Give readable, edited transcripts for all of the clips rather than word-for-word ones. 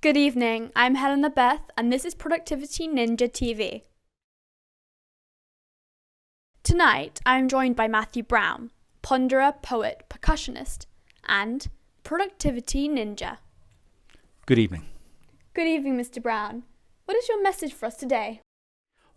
Good evening, I'm Helena Beth and this is Productivity Ninja TV. Tonight I'm joined by Matthew Brown, ponderer, poet, percussionist and Productivity Ninja. Good evening. Good evening, Mr. Brown. What is your message for us today?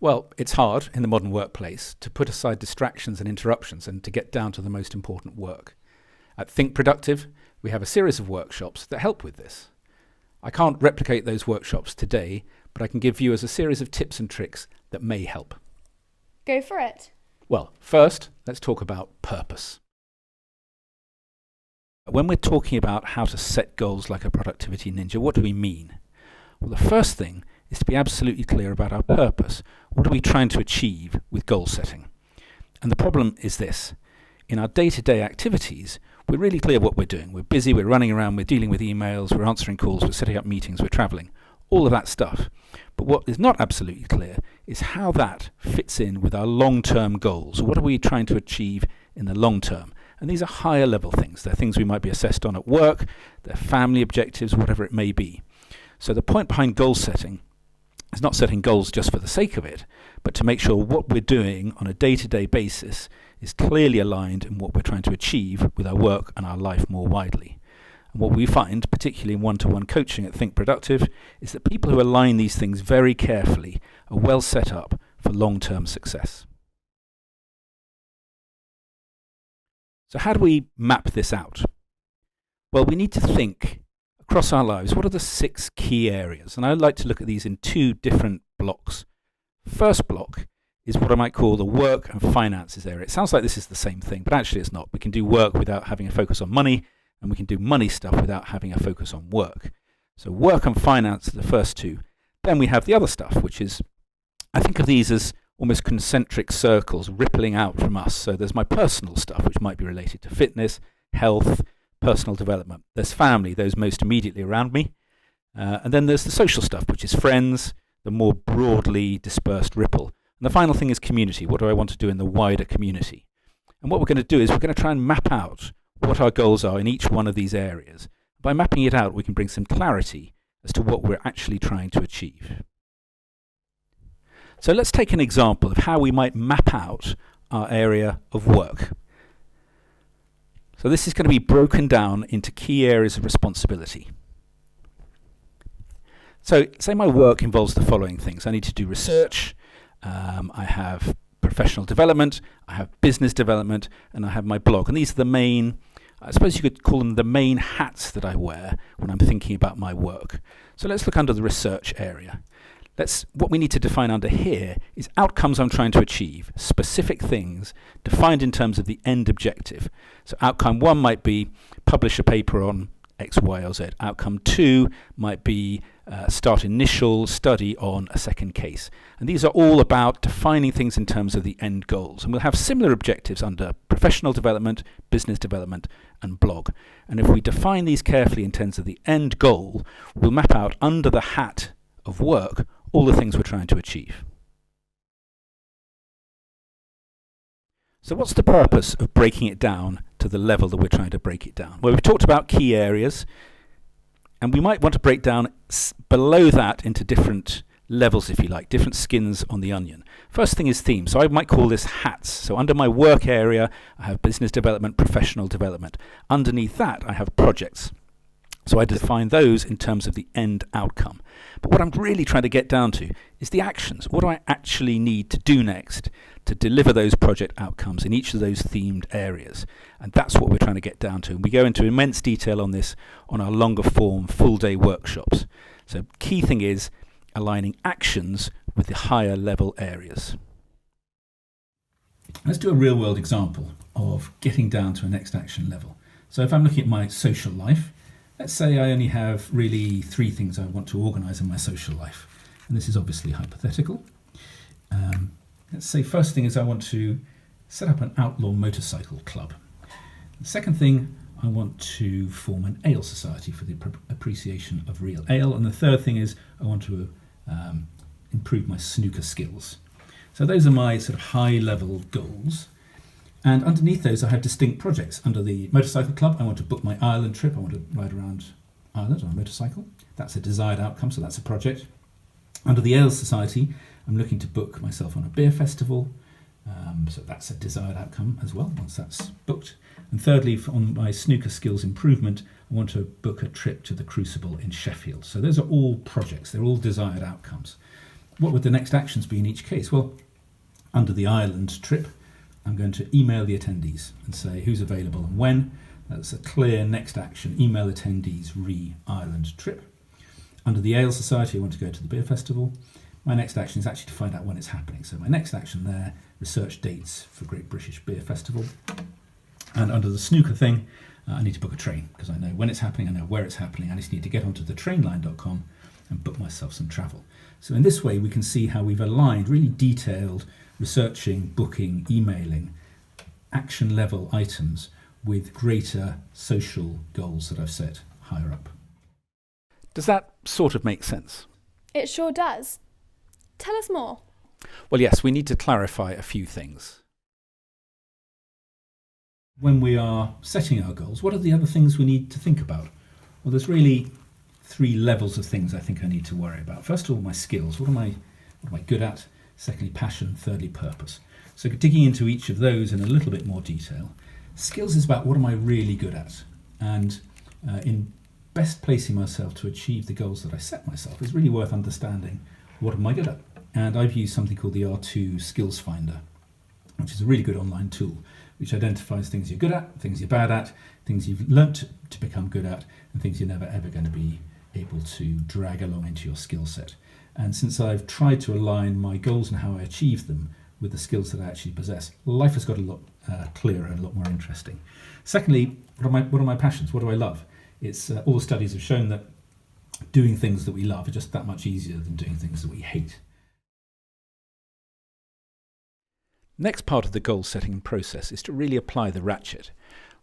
Well, it's hard in the modern workplace to put aside distractions and interruptions and to get down to the most important work. At Think Productive, we have a series of workshops that help with this. I can't replicate those workshops today, but I can give viewers a series of tips and tricks that may help. Go for it. Well, first, let's talk about purpose. When we're talking about how to set goals like a productivity ninja, what do we mean? Well, the first thing is to be absolutely clear about our purpose. What are we trying to achieve with goal setting? And the problem is this. In our day-to-day activities, we're really clear what we're doing. We're busy, we're running around, we're dealing with emails, we're answering calls, we're setting up meetings, we're travelling, all of that stuff. But what is not absolutely clear is how that fits in with our long-term goals. What are we trying to achieve in the long term? And these are higher level things. They're things we might be assessed on at work, they're family objectives, whatever it may be. So the point behind goal setting is not setting goals just for the sake of it, but to make sure what we're doing on a day-to-day basis is clearly aligned in what we're trying to achieve with our work and our life more widely. And what we find, particularly in one-to-one coaching at Think Productive, is that people who align these things very carefully are well set up for long-term success. So how do we map this out? Well, we need to think across our lives, what are the 6 key areas? And I'd like to look at these in 2 different blocks. First block is what I might call the work and finances area. It sounds like this is the same thing, but actually it's not. We can do work without having a focus on money, and we can do money stuff without having a focus on work. So work and finance are the first 2. Then we have the other stuff, which is, I think of these as almost concentric circles rippling out from us. So there's my personal stuff, which might be related to fitness, health, personal development. There's family, those most immediately around me. And then there's the social stuff, which is friends, the more broadly dispersed ripple. And the final thing is community. What do I want to do in the wider community? And what we're going to do is we're going to try and map out what our goals are in each one of these areas. By mapping it out, we can bring some clarity as to what we're actually trying to achieve. So let's take an example of how we might map out our area of work. So this is going to be broken down into key areas of responsibility. So say my work involves the following things. I need to do research, I have professional development, I have business development, and I have my blog. And these are the main, I suppose you could call them the main hats that I wear when I'm thinking about my work. So let's look under the research area. What we need to define under here is outcomes I'm trying to achieve, specific things defined in terms of the end objective. So outcome 1 might be publish a paper on X, Y, or Z. Outcome 2 might be start initial study on a second case. And these are all about defining things in terms of the end goals. And we'll have similar objectives under professional development, business development, and blog. And if we define these carefully in terms of the end goal, we'll map out under the hat of work all the things we're trying to achieve. So what's the purpose of breaking it down to the level that we're trying to break it down? Well, we've talked about key areas, and we might want to break down below that into different levels, if you like, different skins on the onion. First thing is theme. So I might call this hats. So under my work area, I have business development, professional development. Underneath that, I have projects. So I define those in terms of the end outcome. But what I'm really trying to get down to is the actions. What do I actually need to do next to deliver those project outcomes in each of those themed areas? And that's what we're trying to get down to. And we go into immense detail on this on our longer form full day workshops. So key thing is aligning actions with the higher level areas. Let's do a real world example of getting down to a next action level. So if I'm looking at my social life, let's say I only have really 3 things I want to organise in my social life. And this is obviously hypothetical. Let's say first thing is I want to set up an outlaw motorcycle club. The second thing, I want to form an ale society for the appreciation of real ale. And the third thing is I want to improve my snooker skills. So those are my sort of high level goals. And underneath those, I have distinct projects. Under the motorcycle club, I want to book my Ireland trip. I want to ride around Ireland on a motorcycle. That's a desired outcome, so that's a project. Under the Ales Society, I'm looking to book myself on a beer festival, so that's a desired outcome as well, once that's booked. And thirdly, on my snooker skills improvement, I want to book a trip to the Crucible in Sheffield. So those are all projects, they're all desired outcomes. What would the next actions be in each case? Well, under the Ireland trip, I'm going to email the attendees and say who's available and when. That's a clear next action, email attendees re-Ireland trip. Under the Ale Society, I want to go to the beer festival. My next action is actually to find out when it's happening. So my next action there, research dates for Great British Beer Festival. And under the snooker thing, I need to book a train because I know when it's happening, I know where it's happening. I just need to get onto thetrainline.com and book myself some travel. So in this way, we can see how we've aligned really detailed researching, booking, emailing, action level items with greater social goals that I've set higher up. Does that sort of make sense? It sure does. Tell us more. Well, yes, we need to clarify a few things. When we are setting our goals, what are the other things we need to think about? Well, there's really 3 levels of things I think I need to worry about. First of all, my skills. What am I good at? Secondly, passion. Thirdly, purpose. So digging into each of those in a little bit more detail. Skills is about what am I really good at? And in best placing myself to achieve the goals that I set myself is really worth understanding what am I good at. And I've used something called the R2 Skills Finder, which is a really good online tool which identifies things you're good at, things you're bad at, things you've learnt to become good at, and things you're never ever going to be able to drag along into your skill set. And since I've tried to align my goals and how I achieve them with the skills that I actually possess, life has got a lot clearer and a lot more interesting. Secondly, what are my passions? What do I love? It's all the studies have shown that doing things that we love are just that much easier than doing things that we hate. Next part of the goal setting process is to really apply the ratchet.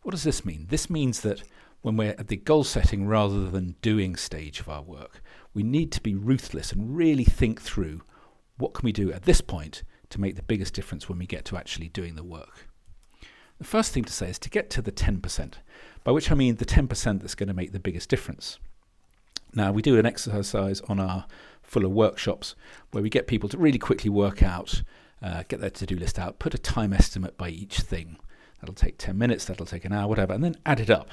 What does this mean? This means that when we're at the goal setting rather than doing stage of our work, we need to be ruthless and really think through what can we do at this point to make the biggest difference when we get to actually doing the work. The first thing to say is to get to the 10%, by which I mean the 10% that's going to make the biggest difference. Now, we do an exercise on our fuller workshops where we get people to really quickly work out, get their to-do list out, put a time estimate by each thing. That'll take 10 minutes, that'll take an hour, whatever, and then add it up.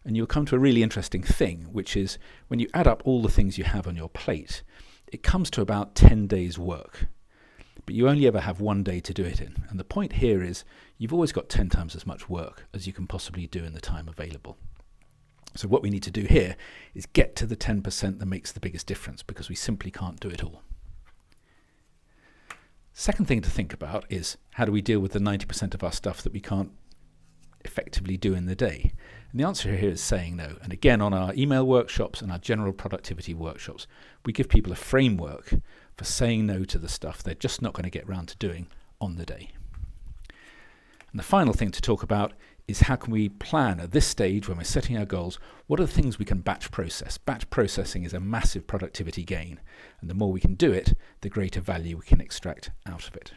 And you'll come to a really interesting thing, which is when you add up all the things you have on your plate, it comes to about 10 days' work. But you only ever have 1 day to do it in. And the point here is you've always got 10 times as much work as you can possibly do in the time available. So what we need to do here is get to the 10% that makes the biggest difference, because we simply can't do it all. Second thing to think about is how do we deal with the 90% of our stuff that we can't effectively do in the day? And the answer here is saying no. And again, on our email workshops and our general productivity workshops, we give people a framework for saying no to the stuff they're just not going to get around to doing on the day. And the final thing to talk about is how can we plan at this stage when we're setting our goals, what are the things we can batch process? Batch processing is a massive productivity gain, and the more we can do it, the greater value we can extract out of it.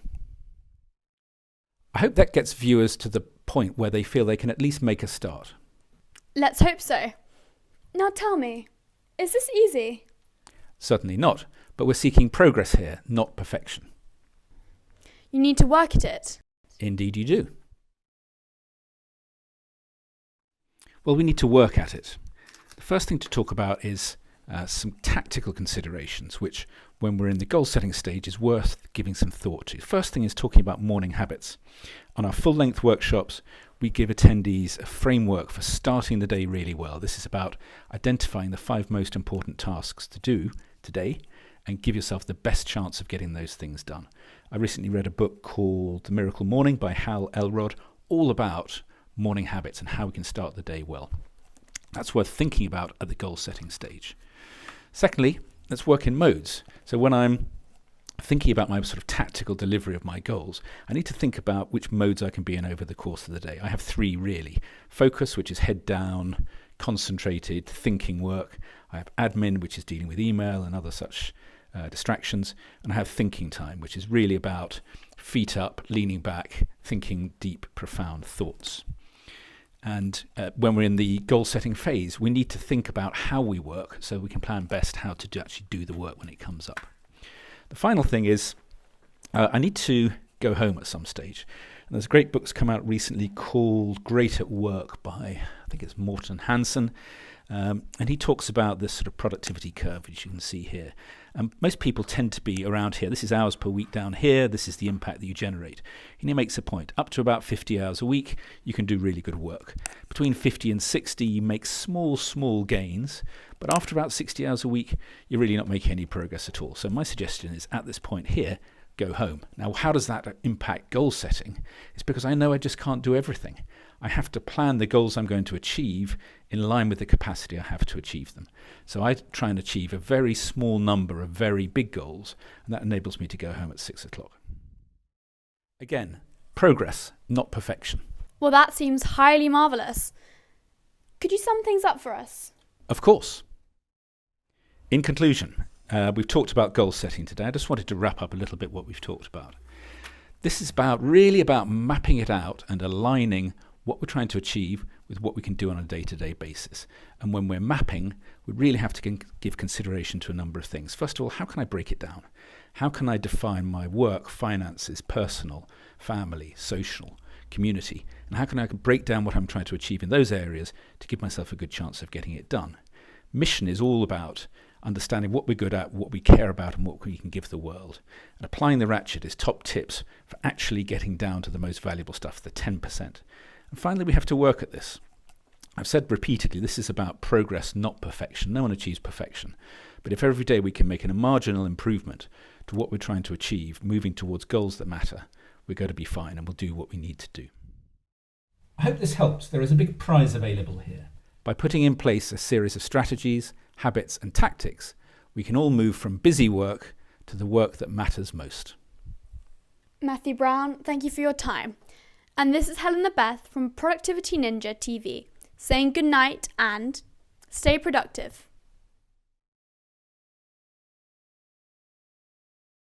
I hope that gets viewers to the point where they feel they can at least make a start. Let's hope so. Now tell me, is this easy? Certainly not, but we're seeking progress here, not perfection. You need to work at it. Indeed you do. Well, we need to work at it. The first thing to talk about is some tactical considerations, which when we're in the goal setting stage is worth giving some thought to. First thing is talking about morning habits. On our full-length workshops, we give attendees a framework for starting the day really well. This is about identifying the 5 most important tasks to do today and give yourself the best chance of getting those things done. I recently read a book called The Miracle Morning by Hal Elrod, all about morning habits and how we can start the day well. That's worth thinking about at the goal setting stage. Secondly, let's work in modes. So when I'm thinking about my sort of tactical delivery of my goals, I need to think about which modes I can be in over the course of the day. I have 3 really. Focus, which is head down, concentrated thinking work. I have admin, which is dealing with email and other such distractions. And I have thinking time, which is really about feet up, leaning back, thinking deep, profound thoughts. And when we're in the goal setting phase, we need to think about how we work so we can plan best how to actually do the work when it comes up. The final thing is I need to go home at some stage. And there's a great book's come out recently called Great at Work by, I think it's Morten Hansen. And he talks about this sort of productivity curve, which you can see here. Most people tend to be around here. This is hours per week down here. This is the impact that you generate. And he makes a point. Up to about 50 hours a week, you can do really good work. Between 50 and 60, you make small gains. But after about 60 hours a week, you're really not making any progress at all. So my suggestion is, at this point here, go home. Now, how does that impact goal setting? It's because I know I just can't do everything. I have to plan the goals I'm going to achieve in line with the capacity I have to achieve them. So I try and achieve a very small number of very big goals, and that enables me to go home at 6 o'clock. Again, progress, not perfection. Well, that seems highly marvellous. Could you sum things up for us? Of course. In conclusion, we've talked about goal setting today. I just wanted to wrap up a little bit what we've talked about. This is really about mapping it out and aligning what we're trying to achieve with what we can do on a day-to-day basis. And when we're mapping, we really have to give consideration to a number of things. First of all, how can I break it down? How can I define my work, finances, personal, family, social, community? And how can I break down what I'm trying to achieve in those areas to give myself a good chance of getting it done? Mission is all about understanding what we're good at, what we care about, and what we can give the world. And applying the Ratchet is top tips for actually getting down to the most valuable stuff, the 10%. And finally, we have to work at this. I've said repeatedly, this is about progress, not perfection. No one achieves perfection. But if every day we can make a marginal improvement to what we're trying to achieve, moving towards goals that matter, we're going to be fine and we'll do what we need to do. I hope this helps. There is a big prize available here. By putting in place a series of strategies, habits and tactics, we can all move from busy work to the work that matters most. Matthew Brown, thank you for your time. And this is Helena Beth from Productivity Ninja TV, saying good night and stay productive.